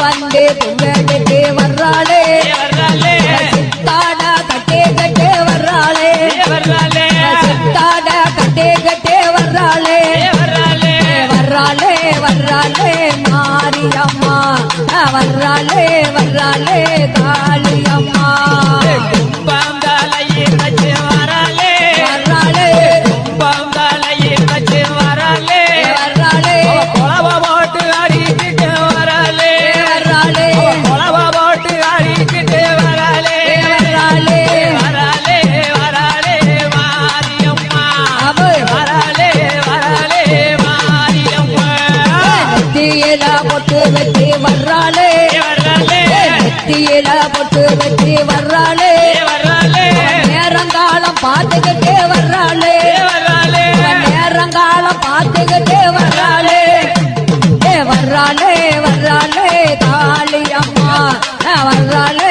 வந்து துங்கெடுத்து வர்றாளே சித்தாட கட்டே கட்டே வர்றாளே சித்தாட கட்டே கட்டே வர்றாளே வர்றாளே வர்றாளே மாரியம்மா வர்றாளே வர்றாளே காளியம்மா பொட்டு வெட்டி வர்றாளே நெத்தியில பொட்டு வெட்டி வர்றாளே நேரங்காலம் பார்த்துக்கிட்டே வர்றாளே நேரங்காலம் பார்த்துக்கிட்டே வர்றாளே வர்றாளே வர்றாளே காளியம்மா வர்றாளே